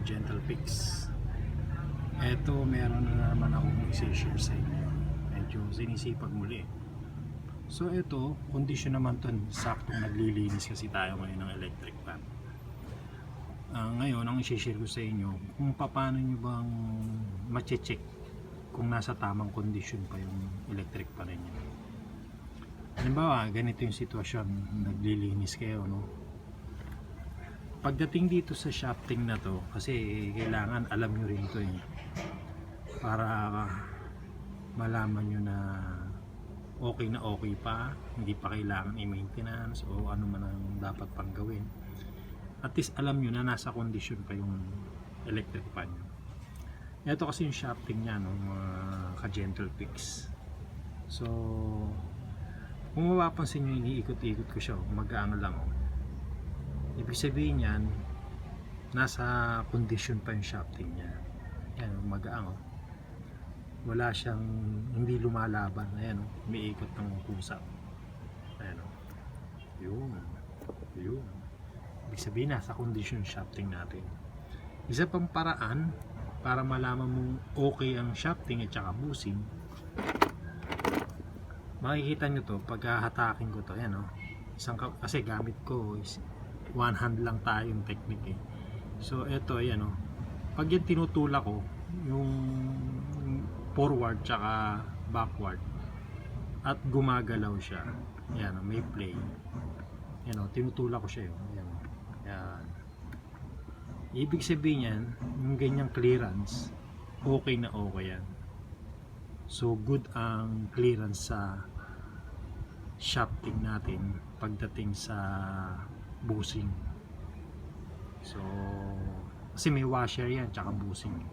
ka-Gentle Fix. Eto, meron na naman akong i-share sa inyo. Medyo sinisipag muli. So ito, kondisyon naman to, saktong naglilinis kasi tayo ngayon ng electric fan. Ngayon, ang i-share ko sa inyo, kung paano nyo bang ma-check kung nasa tamang kondisyon pa yung electric fan ninyo. Halimbawa, ganito yung sitwasyon, naglilinis kayo, no? Pagdating dito sa shafting na to, kasi kailangan alam nyo rin to para malaman nyo na okay pa, hindi pa kailangan i-maintenance o ano man ang dapat pang gawin. At least alam nyo na nasa kondisyon pa yung electric fan nyo. Ito kasi yung shafting nya, no, mga ka-Gentle Fix. So kung mapapansin nyo, iniikot-ikot ko siya, mag-aano lang. Ibig sabihin yan, nasa kondisyon pa yung shafting nya. Yan, mag-aano. Wala siyang, hindi lumalaban. Ayan, umiikot ng pusa. Ayan, yun. Ibig sabihin, nasa kondisyon shafting natin. Isa pang paraan para malaman mong okay ang shafting at saka busing, makikita nyo to pagkahatakin ko to. Ayan, kasi gamit ko is one hand lang tayong technique So ito, ayan, pag yan tinutulak ko yung forward tsaka backward at gumagalaw siya, ayan, may play, ayan, tinutulak ko siya yun. Ayan. Ibig sabihin yan, yung ganyang clearance, okay na okay yan. So good ang clearance sa shafting natin pagdating sa busing. So kasi may washer yan tsaka busing.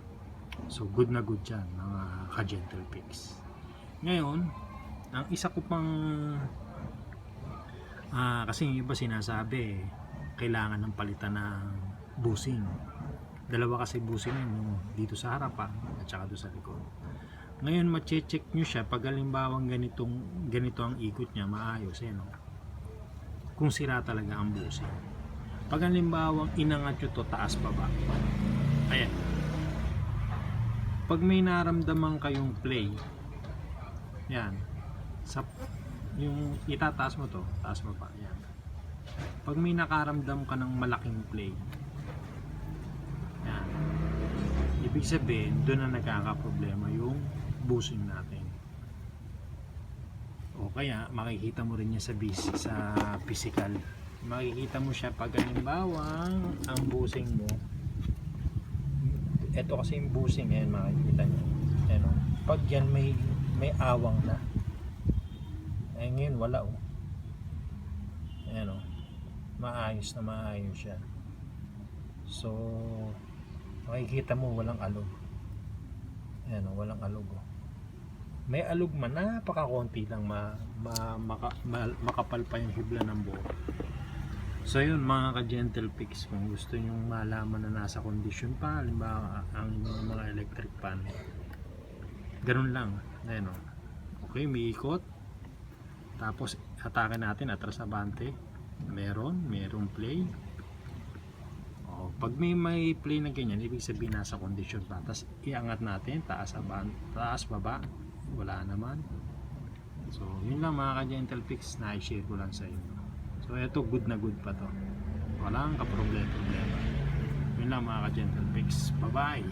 So good na good yan mga ka-Gentle Fix. Ngayon, ang isa ko pang kasi yung iba sinasabi kailangan ng palitan ng busing. Dalawa kasi busing yung dito sa harapan at saka doon sa likod. Ngayon ma-check nyo siya pag halimbawang ganito ang ikot niya, maayos kung sira talaga ang busing. Pag halimbawang inangat nyo to taas pa ba, ayan, pag may naramdaman kayong play, yan, yung itataas mo to, taas mo pa, yan. Pag may nakaramdam ka ng malaking play, yan, ibig sabihin doon na nagkakaproblema yung busing natin. O kaya makikita mo rin niya sa physical. Makikita mo siya pag halimbawa ang busing mo, ito kasi yung busing, ayan, makikita niyo, ayan, pag yan may awang na, ay ngayon wala, ayan, maayos siya. So makikita mo walang alog, ayan, walang alog. May alog man, napakakonti lang, makapal pa yung hibla ng buo. So yun mga ka-Gentle Fix, kung gusto nyong malaman na nasa kondisyon pa halimbawa ang mga electric fan, ganun lang, ayan, okay, may ikot, tapos hatakin natin atras abante, meron play. Pag may play na ganyan, ibig sabihin nasa kondisyon pa. Tapos iangat natin, taas baba, wala naman. So yun lang mga ka-Gentle Fix, na-share ko lang sa inyo. So ito, good na good pa to, walang kaproblema. Yun lang mga ka-Gentle Fix, bye bye.